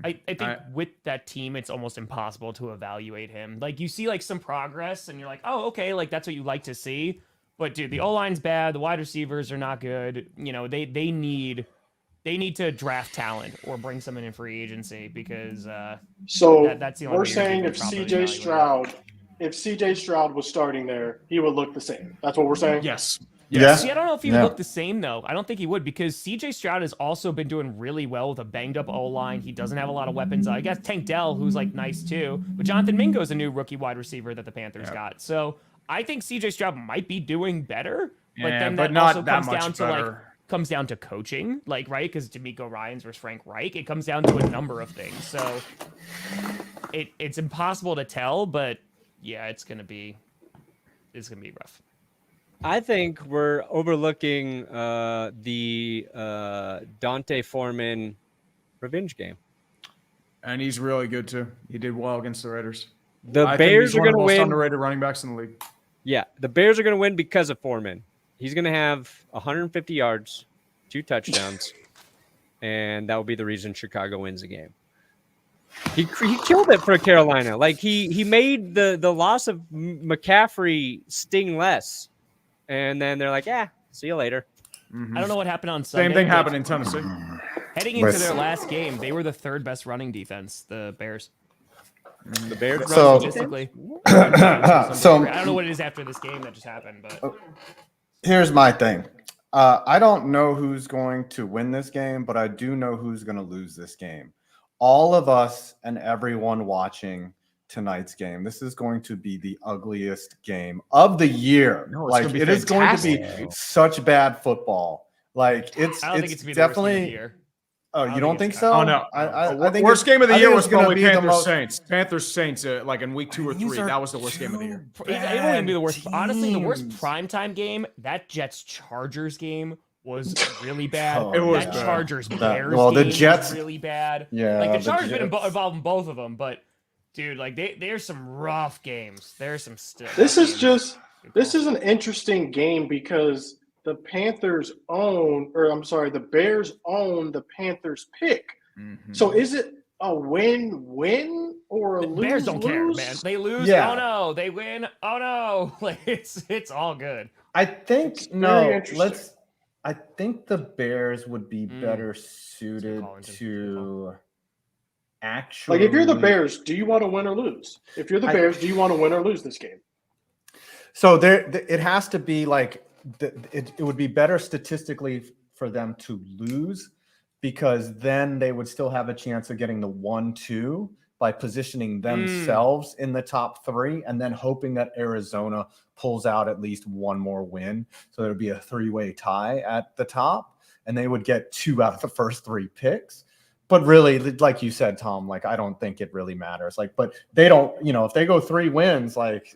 I think with that team, it's almost impossible to evaluate him. Like you see like some progress and you're like, oh, okay, like that's what you like to see. But dude, the O-line's bad, the wide receivers are not good. You know, they need to draft talent or bring someone in free agency because So that's the only we're way you're saying gonna if properly CJ Stroud was starting there, he would look the same. That's what we're saying. yes. Yeah. See, I don't know if he Yeah. would look the same though. I don't think he would because CJ Stroud has also been doing really well with a banged up O-line. He doesn't have a lot of weapons. I guess Tank Dell, who's like nice too, but Jonathan Mingo's a new rookie wide receiver that the Panthers got. So I think CJ Stroud might be doing better, but Yeah, then but that not also that comes much down to like better. comes down to coaching, like right? Because D'Amico Ryans versus Frank Reich, it comes down to a number of things. So it's impossible to tell, but yeah, it's gonna be rough. I think we're overlooking the Dante Foreman revenge game. And he's really good too. He did well against the Raiders. The I think Bears he's are one of going the to most win. underrated running backs in the league. Yeah, the Bears are going to win because of Foreman. He's going to have 150 yards, 2 touchdowns, and that will be the reason Chicago wins the game. He killed it for Carolina. Like he made the loss of McCaffrey sting less, and then they're like, see you later. I don't know what happened on Sunday. Same thing happened in Tennessee. Heading into their last game, they were the 3rd best running defense, the Bears. The Bears So- Statistically. So I don't know what it is after this game that just happened, but here's my thing. I don't know who's going to win this game, but I do know who's going to lose this game. All of us and everyone watching tonight's game, this is going to be the ugliest game of the year. No, it's like gonna be it is going to fantastic, be dude. such bad football. Like it's I don't think it's gonna be the worst game of the definitely. year. Oh, I you don't don't think think it's- so? Oh no! I think worst game of the year was gonna probably be the Panthers most- Saints. Panthers Saints, like in week 2 or 3. These are That was the worst game of the year. It wouldn't even be the worst. Bad Honestly, the worst teams. primetime game, that Jets Chargers game was really bad. Oh, It was that bad. Chargers That- Bears well, the game Jets- was really bad. Yeah, Like the the Chargers been Jets- involved in both of them, but dude, like there's some rough games. There's some still. This rough is games. just Good this call. is an interesting game because the Panthers own, or I'm sorry, the Bears own the Panthers pick. Mhm. So is it a win-win or a The lose? Bears don't care, lose? man. They lose. Yeah. Oh no, they win. Oh no, like it's all good. I think It's no. very interesting. I think the Bears would be better Good suited call, Lincoln. Good to actually. Like if you're the Bears, do you want to win or lose? If you're the I- Bears, do you want to win or lose this game? So it has to be like it would be better statistically for them to lose, because then they would still have a chance of getting the 1-2 by positioning themselves in the top 3 and then hoping that Arizona pulls out at least one more win. So there would be a 3-way tie at the top, and they would get 2 out of the first 3 picks. But really, like you said, Tom, like I don't think it really matters. Like, but they don't, if they go 3 wins, like,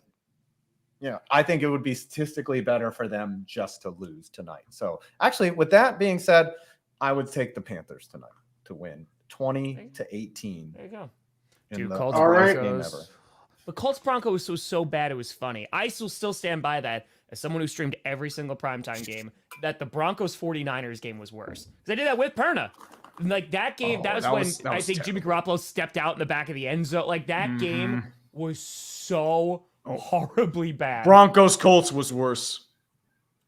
I think it would be statistically better for them just to lose tonight. So actually, with that being said, I would take the Panthers tonight to win 20-18. There you go. in Dude, the Colts All right. worst game Broncos. ever. The Colts Broncos was so bad it was funny. I still stand by that as someone who streamed every single primetime game, that the Broncos 49ers game was worse. Because I did that with Perna. Like that game, Oh, that was that when was- that I was think Jimmy Garoppolo stepped out in the back of the end zone. Like that game was so horribly bad. Broncos Colts was worse.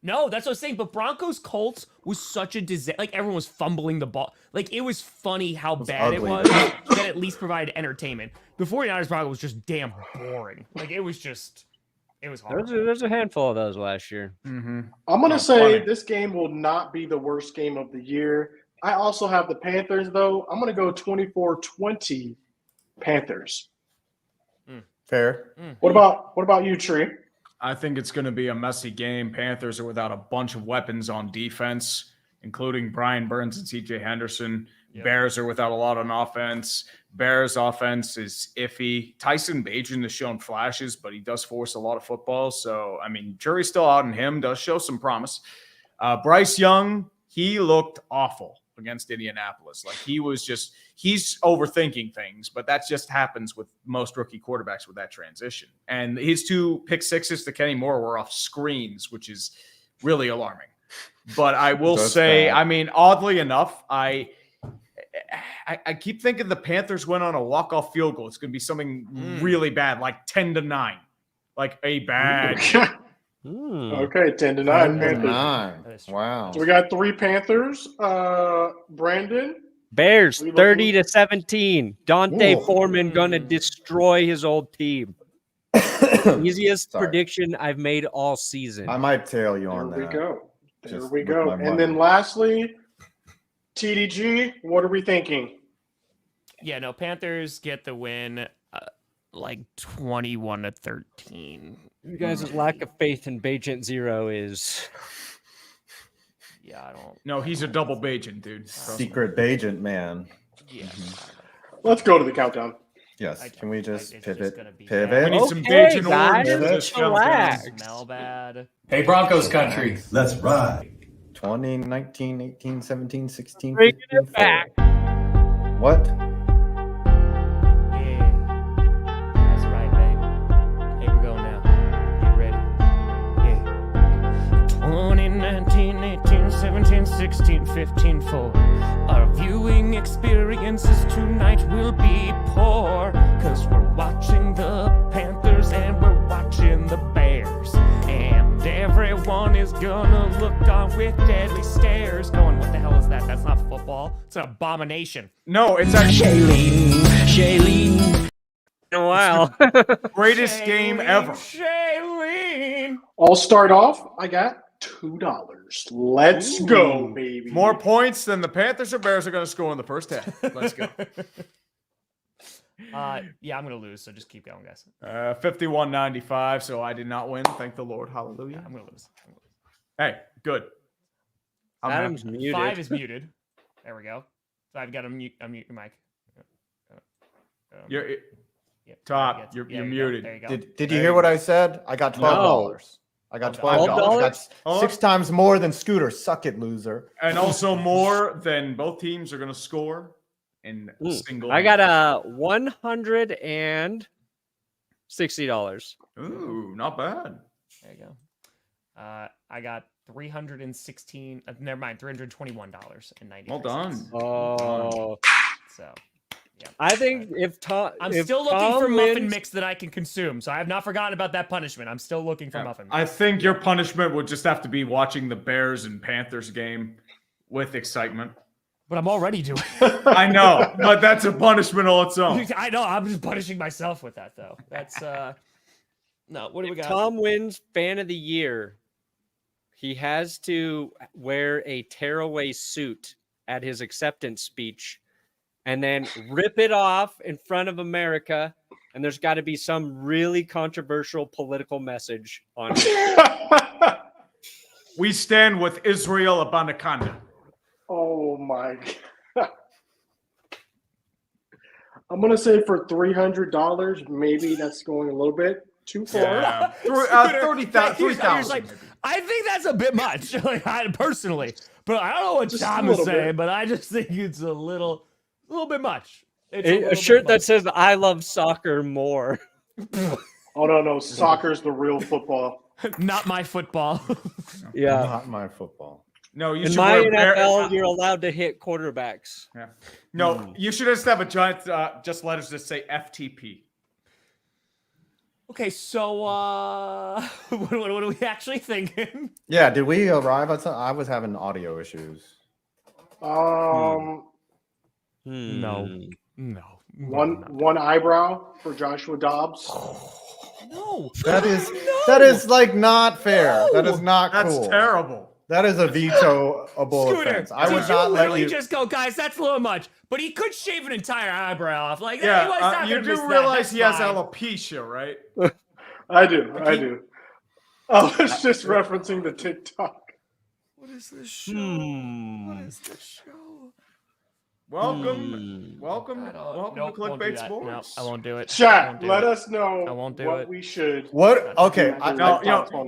No, that's what I was saying. But Broncos Colts was such a disaster. Like everyone was fumbling the ball. Like it was funny how bad ugly. it was. That at least provided entertainment. The 49ers Broncos was just damn boring. Like it was horrible. There's a handful of those last year. Mm-hmm. I'm going to That's say funny. this game will not be the worst game of the year. I also have the Panthers, though. I'm going to go 24-20 Panthers. Fair. What about you, Tree? I think it's going to be a messy game. Panthers are without a bunch of weapons on defense, including Brian Burns and CJ Henderson. Yep. Bears are without a lot on offense. Bears offense is iffy. Tyson Bagent has shown flashes, but he does force a lot of football. So, I mean, jury's still out on him. Does show some promise. Bryce Young, he looked awful against Indianapolis. Like he's overthinking things, but that just happens with most rookie quarterbacks with that transition. And his 2 pick sixes to Kenny Moore were off screens, which is really alarming. But I will That's say, bad. I mean, oddly enough, I keep thinking the Panthers went on a walk-off field goal. It's going to be something really bad, like 10-9, like a bad. Okay, 10-9 Panthers. 9. That is true. Wow. So we got 3 Panthers. Brandon, Bears Are you looking- 30-17. Dante Ooh. Foreman gonna destroy his old team. Easiest Sorry. prediction I've made all season. I might tail you there on we that. go. There Just we with go. my And then money. lastly, TDG, what are we thinking? Yeah, no, Panthers get the win, like 21-13. You guys' lack of faith in Bagent Zero is Yeah, I don't. No, he's a double Bagent, dude. Trust me. Secret agent man. Yeah. Let's go to the countdown. Yes. I- Can we it's just just pivot? gonna be Pivot. bad. We need some Okay, Bagent guys, orange. just relax. Smell bad. Hey, Broncos country, let's ride. 20, 19, 18, 17, 16, Bringing 15, it back. 4. What? Yeah. That's right, baby. Here we go now. Get ready. Yeah. 29 17, 16, 15, 4. Our viewing experiences tonight will be poor, 'cause we're watching the Panthers and we're watching the Bears. And everyone is gonna look on with deadly stares, going, what the hell is that? That's not football. It's an abomination. No, it's actually Shailene. In a while. greatest game ever. Shailene. I'll start off. I got $2. Let's go, baby. More points than the Panthers or Bears are going to score in the first half. Let's go. Yeah, I'm gonna lose, so just keep going, guys. 51-95, so I did not win. Thank the Lord. Hallelujah. I'm gonna lose. Hey, good. I'm Adam's happy. muted. 5 is muted. There we go. So I've got to unmute your mic. You're, Yeah, Top, there you're you go. muted. There you go. Did you hear what I said? I got $12. I got $12. That's $12? 6 times more than Scooter. Suck it, loser. And also more than both teams are going to score in single. I got $160. Ooh, not bad. There you go. I got $316. Never mind, $321.90. Well done. Oh. So, yeah. I think if Tom, I'm if still looking Tom for muffin wins- mix that I can consume. So I have not forgotten about that punishment. I'm still looking for muffin mix. I think your punishment would just have to be watching the Bears and Panthers game with excitement. But I'm already doing it. I know, but that's a punishment all its own. I know. I'm just punishing myself with that, though. That's no. What do we If got? Tom wins Fan of the Year, he has to wear a tearaway suit at his acceptance speech and then rip it off in front of America. And there's got to be some really controversial political message on it. We stand with Israel Abanikanda. Oh my God. I'm gonna say for $300, maybe that's going a little bit too far. Yeah. 3,000. Like, I think that's a bit much, like, personally. But I don't know what Just a Tom is little saying, bit. but I just think it's a little bit much. It's A little shirt bit that much. says "I love soccer more." Oh no, soccer's the real football. Not my football. Yeah. Not my football. No, you In should my wear NFL, you're allowed to hit quarterbacks. Yeah. No, you should just have a giant just letters that say FTP. Okay, so what are we actually thinking? Yeah, did we arrive at some? I was having audio issues. No. One eyebrow for Joshua Dobbs. No. That is like not fair. That is not That's cool. terrible. That is a veto-able Scooter, offense. I did would you not let literally you. just go, guys, that's a little much. But he could shave an entire eyebrow off. Like, Yeah, anyone's not you gonna miss do that. realize That's he has fine. alopecia, right? I do. I was just referencing the TikTok. What is this show? What is this show? Welcome Nope, to won't do Clickbait that. Sports. No, I won't do it. I Chat, won't do let it. us know I won't do what it. we should. What? Okay, No,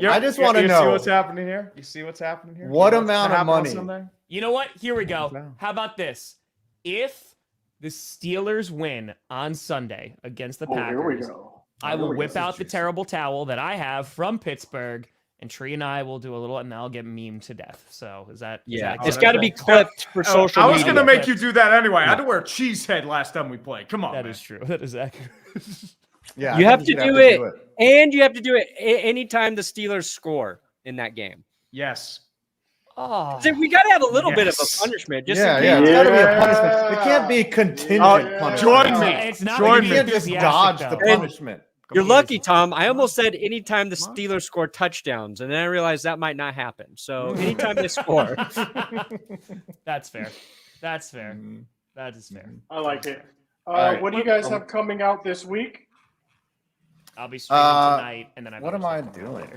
I just want to You see know what's happening here? You see what's happening here? what You know what's amount of happening on money. Sunday? You know what? Here we go. Wow. How about this? If the Steelers win on Sunday against the Oh, Packers, here we go. I Here will we go. whip out the terrible towel that I have from Pittsburgh, and Tree and I will do a little, and I'll get memed to death. So is that? Yeah, is that it's good? got to be clipped for social I was media. going to make you do that anyway. I had to wear a cheese head last time we played. Come on, That man. is true. That is accurate. Yeah, You I have think to you'd do it, and you have to do it anytime the Steelers score in that game. Yes. Oh, So we got to have a little bit of Yes. a punishment. Just Yeah, in yeah, case. it's got to be a Yeah. punishment. It can't be contingent punishment. join me. It's not Join gonna You be me. can't just enthusiastic, dodge the though. punishment. You're lucky, Tom. I almost said anytime the Steelers score touchdowns, and then I realized that might not happen. So anytime they score. That's fair. That's fair. That is fair. I like it. right. What do you guys have coming out this week? I'll be streaming tonight, and then I. What am I doing?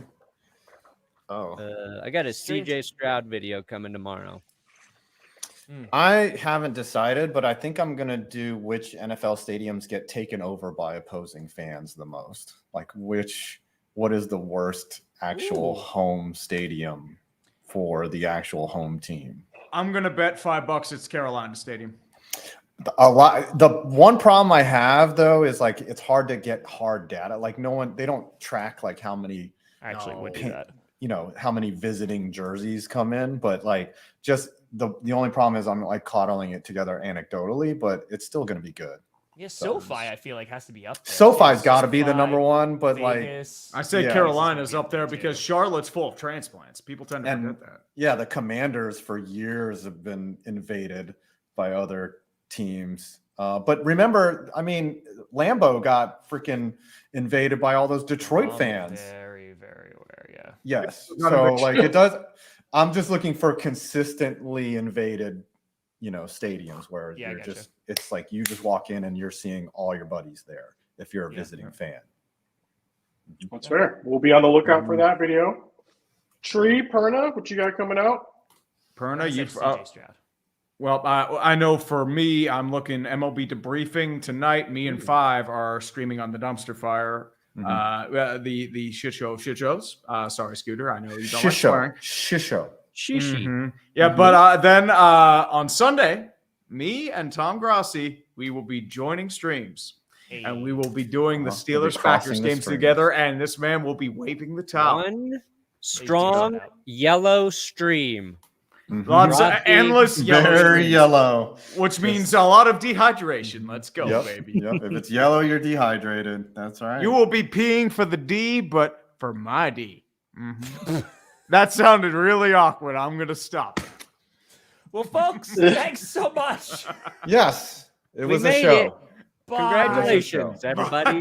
Oh, I got a CJ Stroud video coming tomorrow. I haven't decided, but I think I'm gonna do which NFL stadiums get taken over by opposing fans the most. Like what is the worst actual home stadium for the actual home team? I'm going to bet $5 it's Carolina Stadium. The one problem I have though is like it's hard to get hard data. Like they don't track like how many. I actually would do that. how many visiting jerseys come in, but like just the only problem is I'm like coddling it together anecdotally, but it's still going to be good. Yeah, SoFi, I feel like has to be up there. SoFi's got to be the number one, but Vegas. I say Yeah. Carolina's up there because Charlotte's full of transplants. People tend to forget that. yeah, the Commanders for years have been invaded by other teams. But remember, I mean, Lambeau got freaking invaded by all those Detroit fans. Very, very aware. Yeah. Yes. Not a So big like show. it does. I'm just looking for consistently invaded, stadiums where Yeah, I you're gotcha. just, it's like you just walk in and you're seeing all your buddies there if you're a visiting fan. That's fair. We'll be on the lookout for that video. Tree, Perna, what you got coming out? Perna, I said you've CJ Stroud. well, I know for me, I'm looking MLB debriefing tonight. Me and Five are streaming on the Dumpster Fire. The shit shows. Sorry, Scooter. I know you don't like swearing. Shisho. Shishi. Mhm. Yeah, but then on Sunday, me and Tom Grassi, we will be joining streams. Hey. And we will be doing the We'll be Steelers Packers crossing the games streams. together, and this man will be waving the towel. One strong yellow stream. Lots of Rocky, endless yellow, Very streams, yellow. which means a lot of dehydration. Let's go, Yep. baby. Yep. If it's yellow, you're dehydrated. That's right. You will be peeing for the D, but for my D. Mhm. That sounded really awkward. I'm gonna stop. Well, folks, thanks so much. Yes. It We was a made show. it. Bye. Congratulations, everybody.